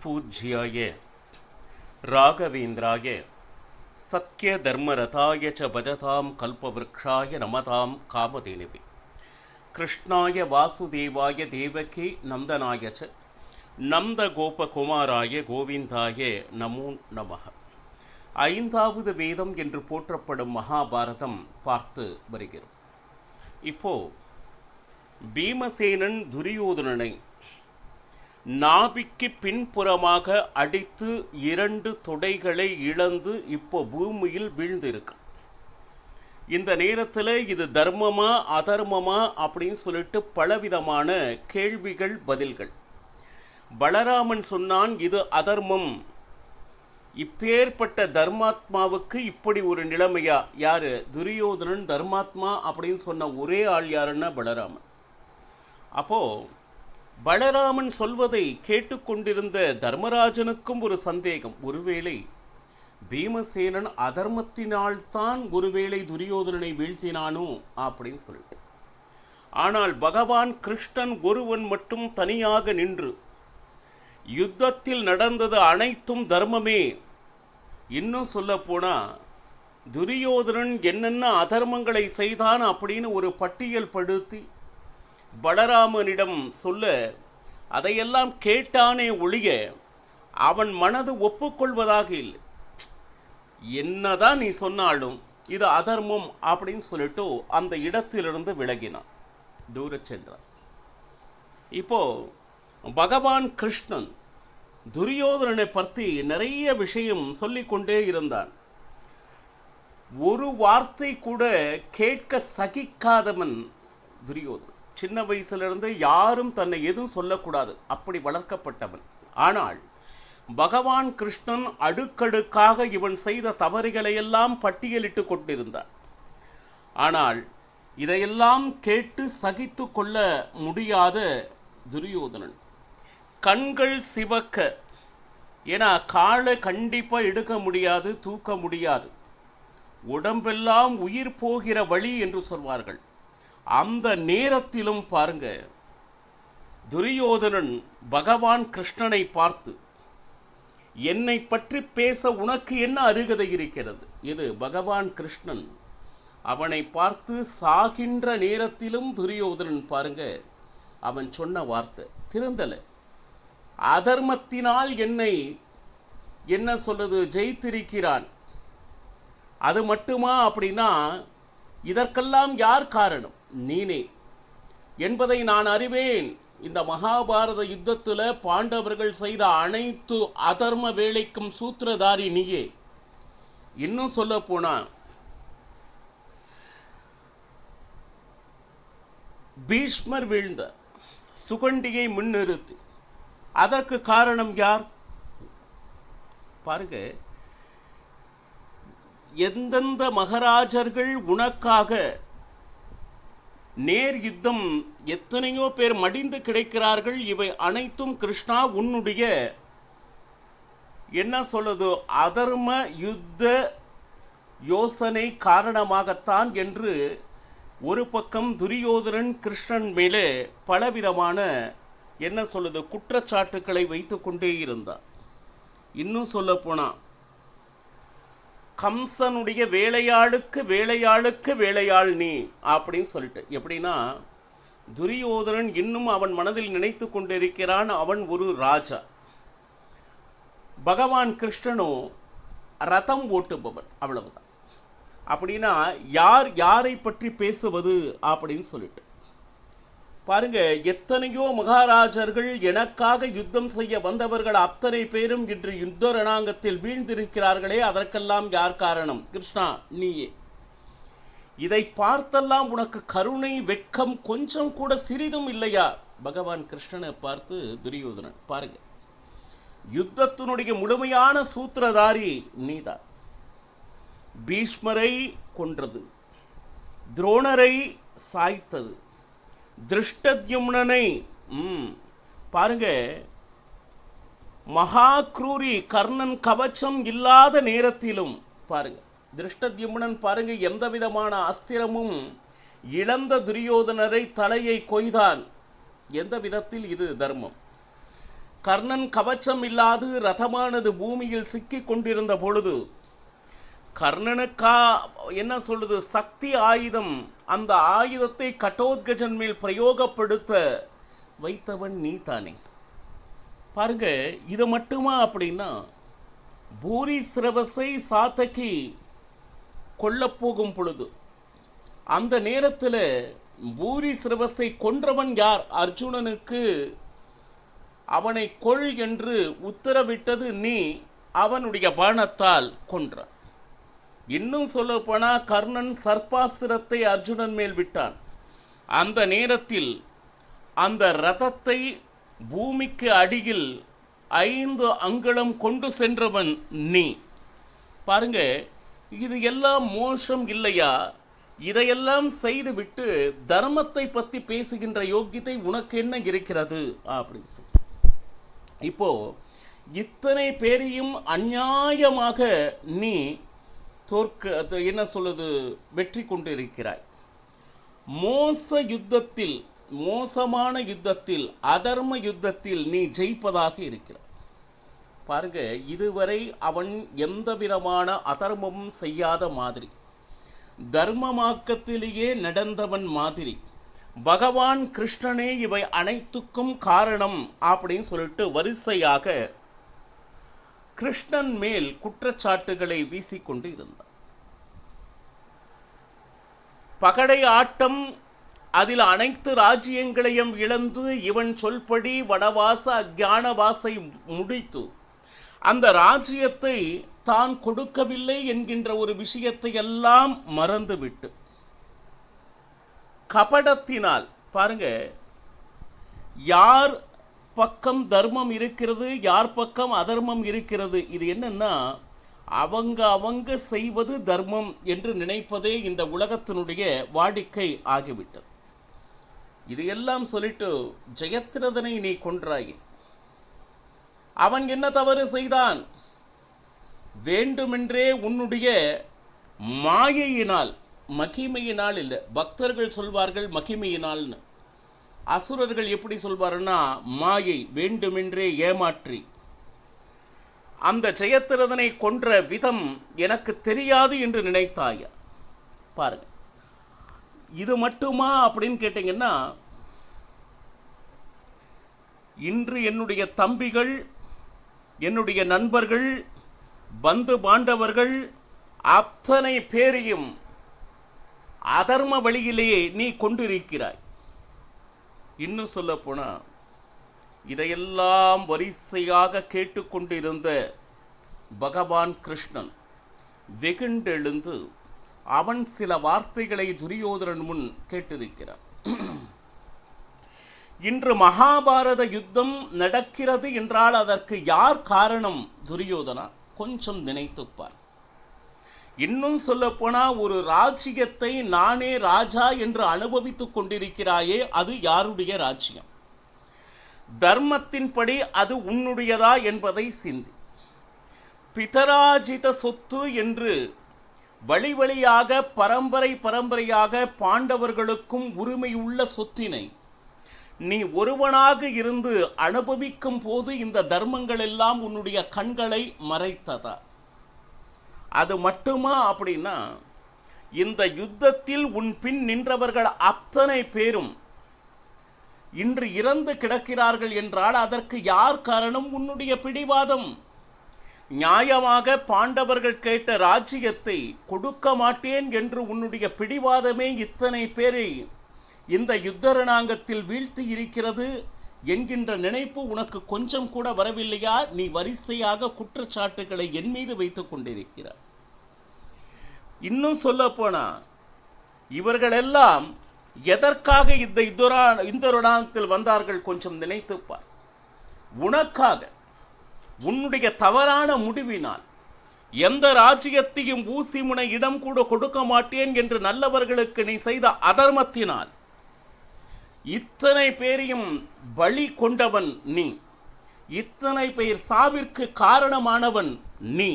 பூஜ்யாய ராகவேந்திராய சத்ய தர்மரதாய ச பஜதாம் கல்பவ்ருக்ஷாய நமதாம் காமதேனுவே கிருஷ்ணாய வாசுதேவாய தேவகி நந்தனாய ச நந்த கோபகுமாராய கோவிந்தாய நமோ நமः. ஐந்தாவது வேதம் என்று போற்றப்படும் மகாபாரதம் பார்த்து வருகிறோம். இப்போ பீமசேனன் துரியோதனனை நாபிக்கு பின்புறமாக அடித்து 2 தொடைகளை இழந்து இப்போ பூமியில் வீழ்ந்திருக்கு. இந்த நேரத்தில் இது தர்மமா அதர்மமா அப்படின்னு சொல்லிட்டு பலவிதமான கேள்விகள் பதில்கள். பலராமன் சொன்னான் இது அதர்மம். இப்பேற்பட்ட தர்மாத்மாவுக்கு இப்படி ஒரு நிலைமையா? யாரு? துரியோதனன் தர்மாத்மா அப்படின்னு சொன்ன ஒரே ஆள் யாருன்னா பலராமன். அப்போ பலராமன் சொல்வதை கேட்டுக்கொண்டிருந்த தர்மராஜனுக்கும் ஒரு சந்தேகம். ஒருவேளை பீமசேனன் அதர்மத்தினால்தான் ஒருவேளை துரியோதனனை வீழ்த்தினானோ அப்படின்னு சொல்லிட்டு. ஆனால் பகவான் கிருஷ்ணன் ஒருவன் மட்டும் தனியாக நின்று யுத்தத்தில் நடந்தது அனைத்தும் தர்மமே. இன்னும் சொல்ல போனா துரியோதனன் என்னென்ன அதர்மங்களை செய்தான் அப்படின்னு ஒரு பட்டியல் படுத்தி பலராமனிடம் சொல்ல அதையெல்லாம் கேட்டானே ஒழிய அவன் மனது ஒப்புக்கொள்வதாக இல்லை. என்னதான் நீ சொன்னாலும் இது அதர்மம் அப்படின்னு சொல்லிட்டு அந்த இடத்திலிருந்து விலகினான், தூர சென்றான். இப்போ பகவான் கிருஷ்ணன் துரியோதனனை பற்றி நிறைய விஷயம் சொல்லிக்கொண்டே இருந்தான். ஒரு வார்த்தை கூட கேட்க சகிக்காதவன் துரியோதனன். சின்ன வயசுலேருந்து யாரும் தன்னை எதுவும் சொல்லக்கூடாது அப்படி வளர்க்கப்பட்டவன். ஆனால் பகவான் கிருஷ்ணன் அடுக்கடுக்காக இவன் செய்த தவறுகளையெல்லாம் பட்டியலிட்டு கொண்டிருந்தார். ஆனால் இதையெல்லாம் கேட்டு சகித்து கொள்ள முடியாத துரியோதனன் கண்கள் சிவக்க, ஏன்னா காலை கண்டிப்பாக எடுக்க முடியாது, தூக்க முடியாது, உடம்பெல்லாம் உயிர் போகிற வழி என்று சொல்வார்கள். அந்த நேரத்திலும் பாருங்க, துரியோதனன் பகவான் கிருஷ்ணனை பார்த்து என்னை பற்றி பேச உனக்கு என்ன அருகதை இருக்கிறது? இது பகவான் கிருஷ்ணன் அவனை பார்த்து சாகின்ற நேரத்திலும் துரியோதனன் பாருங்க அவன் சொன்ன வார்த்தை திருந்தல. அதர்மத்தினால் என்னை என்ன சொல்றது ஜெயித்திருக்கிறான். அது மட்டுமா அப்படின்னா இதற்கெல்லாம் யார் காரணம்? நீனே என்பதை நான் அறிவேன். இந்த மகாபாரத யுத்தத்தில் பாண்டவர்கள் செய்த அனைத்து அதர்ம வேலைக்கும் சூத்திரதாரி நீயே. இன்னும் சொல்ல போனா பீஷ்மர் வீழ்ந்த சுகண்டியை முன்னிறுத்தி அதற்கு காரணம் யார்? பாருங்க, எந்தெந்த மகாராஜர்கள் உனக்காக நேர் யுத்தம் எத்தனையோ பேர் மடிந்து கிடைக்கிறார்கள். இவை அனைத்தும் கிருஷ்ணா உன்னுடைய என்ன சொல்லுது அதர்ம யுத்த யோசனை காரணமாகத்தான் என்று ஒரு பக்கம் துரியோதனன் கிருஷ்ணன் மேலே பலவிதமான என்ன சொல்லுது குற்றச்சாட்டுக்களை வைத்து கொண்டே இருந்தார். இன்னும் சொல்ல போனா கம்சனுடைய வேலையாளுக்கு வேலையாளுக்கு வேலையாள் நீ அப்படின்னு சொல்லிட்டு. எப்படின்னா துரியோதனன் இன்னும் அவன் மனதில் நினைத்து கொண்டிருக்கிறான் அவன் ஒரு ராஜா. பகவான் கிருஷ்ணனோ ரதம் ஓட்டுபவன், அவ்வளவுதான். அப்படின்னா யார் யாரை பற்றி பேசுவது அப்படின்னு சொல்லிட்டு பாருங்க, எத்தனையோ மகாராஜர்கள் எனக்காக யுத்தம் செய்ய வந்தவர்கள் அத்தனை பேரும் இன்று யுத்த ரணாங்கத்தில் வீழ்ந்திருக்கிறார்களே, அதற்கெல்லாம் யார் காரணம்? கிருஷ்ணா நீயே. இதை பார்த்தெல்லாம் உனக்கு கருணை வெட்கம் கொஞ்சம் கூட சிறிதும் இல்லையா? பகவான் கிருஷ்ணனை பார்த்து துரியோதனன் பாருங்க, யுத்தத்தினுடைய முழுமையான சூத்திரதாரி நீதான். பீஷ்மரை கொன்றது, துரோணரை சாய்த்தது, திருஷ்டத்யும்னனை பாருங்க, மகாக்ரூரி கர்ணன் கவச்சம் இல்லாத நேரத்திலும் பாருங்க திருஷ்டத்யும்னன் பாருங்க எந்த விதமான அஸ்திரமும் இழந்த துரியோதனரை தலையை கொய்தான். எந்த விதத்தில் இது தர்மம்? கர்ணன் கவச்சம் இல்லாது ரதமானது பூமியில் சிக்கிக் கொண்டிருந்த பொழுது கர்ணனுக்கா என்ன சொல்லுது சக்தி ஆயுதம், அந்த ஆயுதத்தை கடோத்கஜன் மேல் பிரயோகப்படுத்த வைத்தவன் நீ தானே. பாருங்க, இது மட்டுமா அப்படின்னா பூரி சிரவசை சாத்தகி கொல்லப்போகும் பொழுது அந்த நேரத்தில் பூரி சிரவசை கொன்றவன் யார்? அர்ஜுனனுக்கு அவனை கொள் என்று உத்தரவிட்டது நீ, அவனுடைய பாணத்தால் கொன்ற. இன்னும் சொல்ல போனா கர்ணன் சர்ப்பாஸ்திரத்தை அர்ஜுனன் மேல் விட்டான். அந்த நேரத்தில் அந்த ரதத்தை பூமிக்கு அடியில் 5 அங்குலம் கொண்டு சென்றவன் நீ. பாருங்க, இது எல்லாம் மோசம் இல்லையா? இதையெல்லாம் செய்துவிட்டு தர்மத்தை பற்றி பேசுகின்ற யோக்கியத்தை உனக்கு என்ன இருக்கிறது அப்படின்னு சொல்லி இப்போ இத்தனை பேரையும் அநியாயமாக நீ என்ன சொல்லுது வெற்றி கொண்டு இருக்கிறாய். மோசமான யுத்தத்தில் அதர்ம யுத்தத்தில் நீ ஜெயிப்பதாக இருக்கிறாய். பாருங்க, இதுவரை அவன் எந்த விதமான அதர்மமும் செய்யாத மாதிரி, தர்மமாக்கத்திலேயே நடந்தவன் மாதிரி, பகவான் கிருஷ்ணனே இவை அனைத்துக்கும் காரணம் அப்படின்னு சொல்லிட்டு வரிசையாக கிருஷ்ணன் மேல் குற்றச்சாட்டுகளை வீசிக்கொண்டு இருந்தார். பகடை ஆட்டம், அதில் அனைத்து ராஜ்யங்களையும் இழந்து இவன் சொல்படி வனவாச அஞ்ஞானவாசை முடித்து அந்த ராஜ்யத்தை தான் கொடுக்கவில்லை என்கின்ற ஒரு விஷயத்தை எல்லாம் மறந்துவிட்டு கபடத்தினால், பாருங்க, யார் பக்கம் தர்மம் இருக்கிறது, யார் பக்கம் அதர்மம் இருக்கிறது, இது என்னன்னா அவங்க செய்வது தர்மம் என்று நினைப்பதே இந்த உலகத்தினுடைய வாடிக்கை ஆகிவிட்டது. இதையெல்லாம் சொல்லிட்டு ஜெயத்ரதனை நீ கொன்றாய். அவன் என்ன தவறு செய்தான்? வேண்டுமென்றே உன்னுடைய மாயையினால், மகிமையினால் இல்லை, பக்தர்கள் சொல்வார்கள் மகிமையினால்னு, அசுரர்கள் எப்படி சொல்வாருன்னா மாயை, வேண்டுமென்றே ஏமாற்றி அந்த ஜெயத்ரதனை கொன்ற விதம் எனக்கு தெரியாது என்று நினைத்தாய. பாருங்க, இது மட்டுமா அப்படின்னு கேட்டீங்கன்னா, இன்று என்னுடைய தம்பிகள், என்னுடைய நண்பர்கள், பந்து பாண்டவர்கள் அத்தனை பேரையும் அதர்ம வழியிலேயே நீ கொண்டிருக்கிறாய். இன்னும் சொல்ல போனா இதையெல்லாம் வரிசையாக கேட்டுக்கொண்டிருந்த பகவான் கிருஷ்ணன் வெகுண்டெழுந்து அவன் சில வார்த்தைகளை துரியோதனன் முன் கேட்டிருக்கிறார். இன்று மகாபாரத யுத்தம் நடக்கிறது என்றால் அதற்கு யார் காரணம்? துரியோதனா. கொஞ்சம் நினைத்துப்பார். இன்னும் சொல்ல போனா ஒரு ராஜ்யத்தை நானே ராஜா என்று அனுபவித்துக் கொண்டிருக்கிறாயே, அது யாருடைய ராஜ்யம்? தர்மத்தின்படி அது உன்னுடையதா என்பதை சிந்தி. பிதராஜித சொத்து என்று வழி வழியாக பரம்பரையாக பாண்டவர்களுக்கும் உரிமையுள்ள சொத்தினை நீ ஒருவனாக இருந்து அனுபவிக்கும் போது இந்த தர்மங்கள் எல்லாம் உன்னுடைய கண்களை மறைத்ததா? அது மட்டுமா அப்படின்னா, இந்த யுத்தத்தில் உன் பின் நின்றவர்கள் அத்தனை பேரும் இன்று இறந்து கிடக்கிறார்கள் என்றால் அதற்கு யார் காரணம்? உன்னுடைய பிடிவாதம். நியாயமாக பாண்டவர்கள் கேட்ட ராஜ்யத்தை கொடுக்க மாட்டேன் என்று உன்னுடைய பிடிவாதமே இத்தனை பேரை இந்த யுத்த ரணாங்கத்தில் வீழ்த்தி இருக்கிறது என்கின்ற நினைப்பு உனக்கு கொஞ்சம் கூட வரவில்லையா? நீ வரிசையாக குற்றச்சாட்டுகளை என் மீது வைத்துக் கொண்டிருக்கிறார். இன்னும் சொல்ல போனா இவர்களெல்லாம் எதற்காக இந்த ரணாங்கத்தில் வந்தார்கள்? கொஞ்சம் நினைத்துப்பார். உனக்காக, உன்னுடைய தவறான முடிவினால், எந்த ராஜ்யத்தையும் ஊசி முனை இடம் கூட கொடுக்க மாட்டேன் என்று நல்லவர்களுக்கு நீ செய்த அதர்மத்தினால் இத்தனை பேரையும் பலி கொண்டவன் நீ. இத்தனை பேர் சாவிற்கு காரணமானவன் நீ.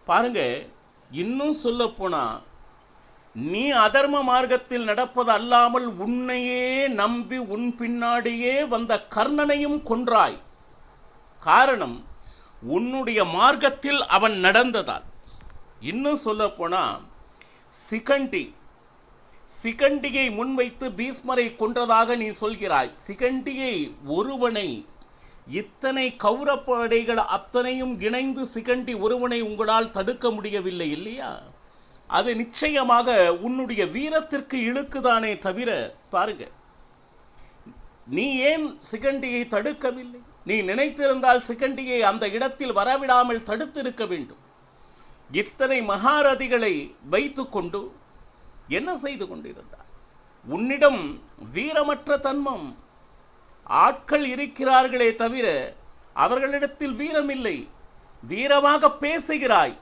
பாருங்க, இன்னும் சொல்ல போனா நீ அதர்ம மார்க்கத்தில் நடப்பது அல்லாமல் உன்னையே நம்பி உன் பின்னாடியே வந்த கர்ணனையும் கொன்றாய். காரணம், உன்னுடைய மார்க்கத்தில் அவன் நடந்ததால். இன்னும் சொல்ல போனா, சிகண்டியை முன்வைத்து பீஷ்மரை கொன்றதாக நீ சொல்கிறாய். சிகண்டியை ஒருவனை, இத்தனை கௌரப்படைகள் அத்தனையும் இணைந்து சிகண்டி ஒருவனை உங்களால் தடுக்க முடியவில்லை இல்லையா? அது நிச்சயமாக உன்னுடைய வீரத்திற்கு இழுக்குதானே தவிர, பாருங்க, நீ ஏன் சிகண்டியை தடுக்கவில்லை? நீ நினைத்திருந்தால் சிகண்டியை அந்த இடத்தில் வரவிடாமல் தடுத்திருக்க வேண்டும். இத்தனை மகாரதிகளை வைத்துக்கொண்டு என்ன செய்து கொண்டிருந்தார்? உன்னிடம் வீரமற்ற தன்மம் ஆட்கள் இருக்கிறார்களே தவிர அவர்களிடத்தில் வீரமில்லை. வீரமாக பேசுகிறாய்,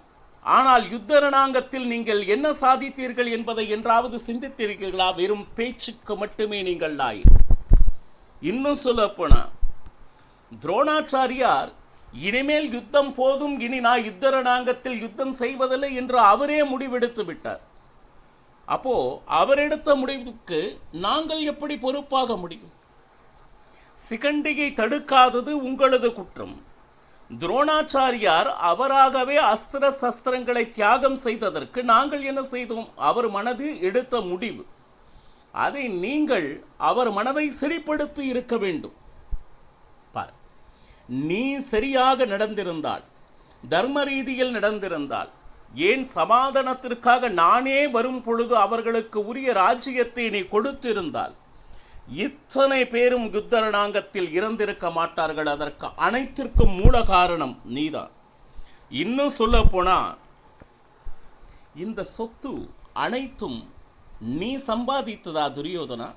ஆனால் யுத்த ரணாங்கத்தில் நீங்கள் என்ன சாதித்தீர்கள் என்பதை என்றாவது சிந்தித்திருக்கிறீர்களா? வெறும் பேச்சுக்கு மட்டுமே நீங்கள் லாய். இன்னும் சொல்ல போனா, துரோணாச்சாரியார் இனிமேல் யுத்தம் போதும், இனி நான் யுத்த ரணாங்கத்தில் யுத்தம் செய்வதில்லை என்று அவரே முடிவெடுத்து விட்டார். அப்போ அவர் எடுத்த முடிவுக்கு நாங்கள் எப்படி பொறுப்பாக முடியும்? சிகண்டியை தடுக்காதது உங்களது குற்றம். துரோணாச்சாரியார் அவராகவே அஸ்திர சஸ்திரங்களை தியாகம் செய்ததற்கு நாங்கள் என்ன செய்தோம்? அவர் மனது எடுத்த முடிவு. அதை நீங்கள் அவர் மனதை சரிப்படுத்தி இருக்க வேண்டும். பார், நீ சரியாக நடந்திருந்தால், தர்ம ரீதியில் நடந்திருந்தால், ஏன் சமாதானத்திற்காக நானே வரும் பொழுது அவர்களுக்கு உரிய ராஜ்யத்தை நீ கொடுத்திருந்தால் இத்தனை பேரும் யுத்த ரணாங்கத்தில் இறந்திருக்க மாட்டார்கள். அதற்கு அனைத்திற்கும் மூல காரணம் நீதான். இன்னும் சொல்ல போனா, இந்த சொத்து அனைத்தும் நீ சம்பாதித்ததா துரியோதனா?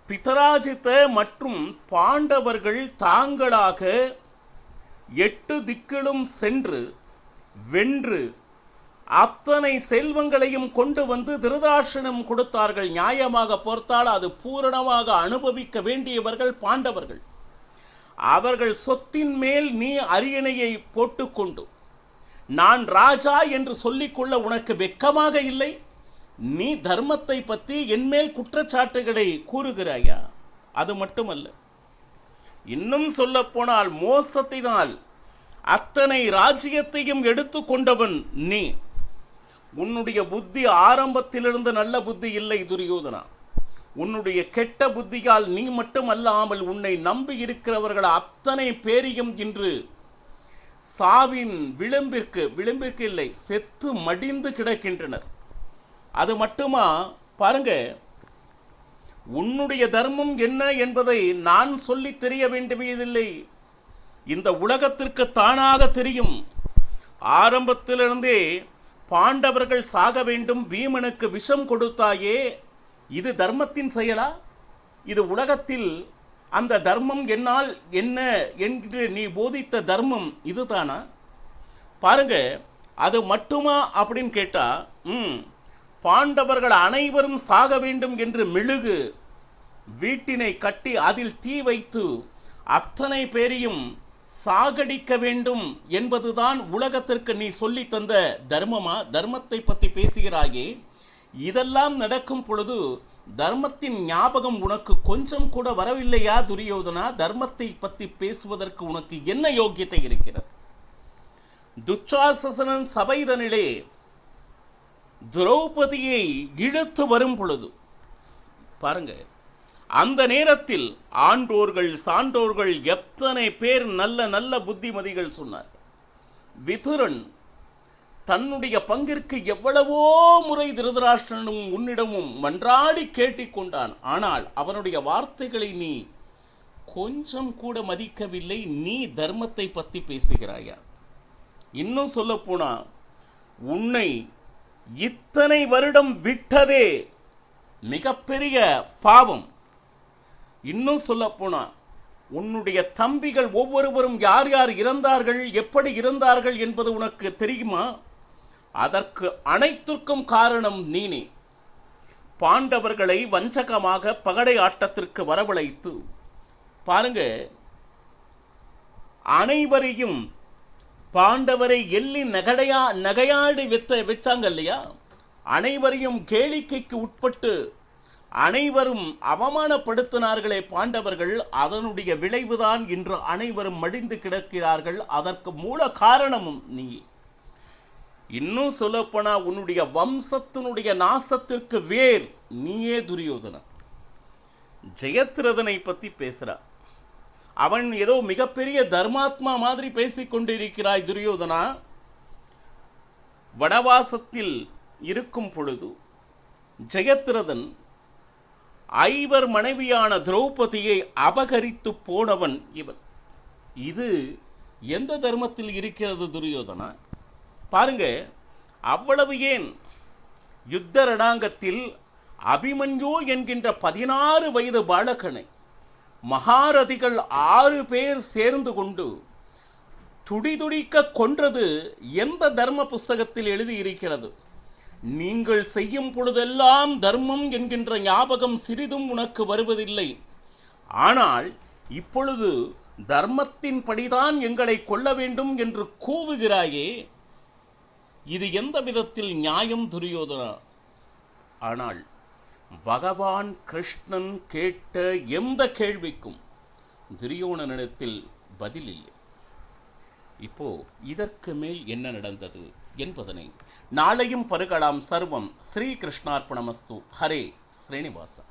பிதராஜித மற்றும் பாண்டவர்கள் தாங்களாக 8 திக்கிலும் சென்று வென்று அத்தனை செல்வங்களையும் கொண்டு வந்து திருதராஷ்டிரனிடம் கொடுத்தார்கள். நியாயமாக பொறுத்தால் அது பூரணமாக அனுபவிக்க வேண்டியவர்கள் பாண்டவர்கள். அவர்கள் சொத்தின் மேல் நீ அரியணையை போட்டுக்கொண்டு நான் ராஜா என்று சொல்லிக்கொள்ள உனக்கு வெட்கமாக இல்லை? நீ தர்மத்தை பற்றி என்மேல் குற்றச்சாட்டுகளை கூறுகிறாயா? அது மட்டுமல்ல, இன்னும் சொல்ல போனால் மோசத்தினால் அத்தனை ராஜ்யத்தையும் எடுத்து கொண்டவன் நீ. உன்னுடைய புத்தி ஆரம்பத்திலிருந்து நல்ல புத்தி இல்லை துரியோதனா. உன்னுடைய கெட்ட புத்தியால் நீ மட்டும் அல்லாமல் உன்னை நம்பி இருக்கிறவர்கள் அத்தனை பேரையும் இன்று சாவின் விளிம்பிற்கு இல்லை, செத்து மடிந்து கிடக்கின்றனர். அது மட்டுமா? பாருங்க, உன்னுடைய தர்மம் என்ன என்பதை நான் சொல்லி தெரிய வேண்டியதில்லை. இந்த உலகத்திற்கு தானாக தெரியும். ஆரம்பத்திலிருந்தே பாண்டவர்கள் சாக வேண்டும், பீமனுக்கு விஷம் கொடுத்தாயே, இது தர்மத்தின் செயலா? இது உலகத்தில் அந்த தர்மம் என்னால் என்ன என்று நீ போதித்த தர்மம் இதுதானா? பாருங்க, அது மட்டுமா அப்படின்னு கேட்டா, பாண்டவர்கள் அனைவரும் சாக வேண்டும் என்று மெழுகு வீட்டினை கட்டி அதில் தீ வைத்து அத்தனை பேரையும் சாகடிக்க வேண்டும் என்பதுதான் உலகத்திற்கு நீ சொல்லி தந்த தர்மமா? தர்மத்தை பற்றி பேசுகிறாயே. இதெல்லாம் நடக்கும் பொழுது தர்மத்தின் ஞாபகம் உனக்கு கொஞ்சம் கூட வரவில்லையா துரியோதனா? தர்மத்தை பற்றி பேசுவதற்கு உனக்கு என்ன யோக்கியத்தை இருக்கிறது? துச்சாசனன் சபைதனிலே திரௌபதியை இழுத்து வரும் பொழுது பாருங்க, அந்த நேரத்தில் ஆண்டோர்கள் சான்றோர்கள் எத்தனை பேர் நல்ல நல்ல புத்திமதிகள் சொன்னார். விதுரன் தன்னுடைய பங்கிற்கு எவ்வளவோ முறை திருதராஷ்டிரனும் உன்னிடமும் மன்றாடி கேட்டிக்கொண்டான். ஆனால் அவனுடைய வார்த்தைகளை நீ கொஞ்சம் கூட மதிக்கவில்லை. நீ தர்மத்தை பற்றி பேசுகிறாயா? இன்னும் சொல்ல போனா, உன்னை இத்தனை வருடம் விட்டதே மிகப்பெரிய பாவம். இன்னும் சொல்ல போனா, உன்னுடைய தம்பிகள் ஒவ்வொருவரும் யார் யார் இறந்தார்கள், எப்படி இறந்தார்கள் என்பது உனக்கு தெரியுமா? அதற்கு அனைத்திற்கும் காரணம் நீனே. பாண்டவர்களை வஞ்சகமாக பகடை ஆட்டத்திற்கு வரவழைத்து பாருங்க, அனைவரையும் பாண்டவரை எள்ளி நகையாடி வச்சாங்க இல்லையா? அனைவரையும் கேளிக்கைக்கு உட்பட்டு அனைவரும் அவமானப்படுத்தினார்களே பாண்டவர்கள். அதனுடைய விளைவுதான் இன்று அனைவரும் மடிந்து கிடக்கிறார்கள். அதற்கு மூல காரணமும் நீ. இன்னும் சொல்லப்போனா உன்னுடைய வம்சத்தினுடைய நாசத்திற்கு வேர் நீயே துரியோதனன். ஜெயத்ரதனை பத்தி பேசுறா. அவன் ஏதோ மிகப்பெரிய தர்மாத்மா மாதிரி பேசிக் கொண்டிருக்கிறாய் துரியோதனா. வனவாசத்தில் இருக்கும் பொழுது ஜெயத்ரதன் 5 மனைவியான திரௌபதியை அபகரித்து போனவன் இவன். இது எந்த தர்மத்தில் இருக்கிறது துரியோதனா? பாருங்க, அவ்வளவு ஏன் யுத்த ரணாங்கத்தில் அபிமன்யு என்கின்ற 16 வயது பாலகனை மகாரதிகள் 6 பேர் சேர்ந்து கொண்டு துடிதுடிக்க கொன்றது எந்த தர்ம புஸ்தகத்தில் எழுதியிருக்கிறது? நீங்கள் செய்யும் பொழுதெல்லாம் தர்மம் என்கின்ற ஞாபகம் சிறிதும் உனக்கு வருவதில்லை. ஆனால் இப்பொழுது தர்மத்தின் படிதான் எங்களை கொல்ல வேண்டும் என்று கூவுகிறாயே, இது எந்த விதத்தில் நியாயம் துரியோதனா? ஆனால் பகவான் கிருஷ்ணன் கேட்ட எந்த கேள்விக்கும் துரியோதனனிடத்தில் பதில் இல்லை. இப்போ இதற்கு மேல் என்ன நடந்தது என்பதனை நாளையும் பருகலாம். சர்வம் ஸ்ரீ கிருஷ்ணார்ப்பணமஸ்து. ஹரே ஸ்ரீனிவாசா.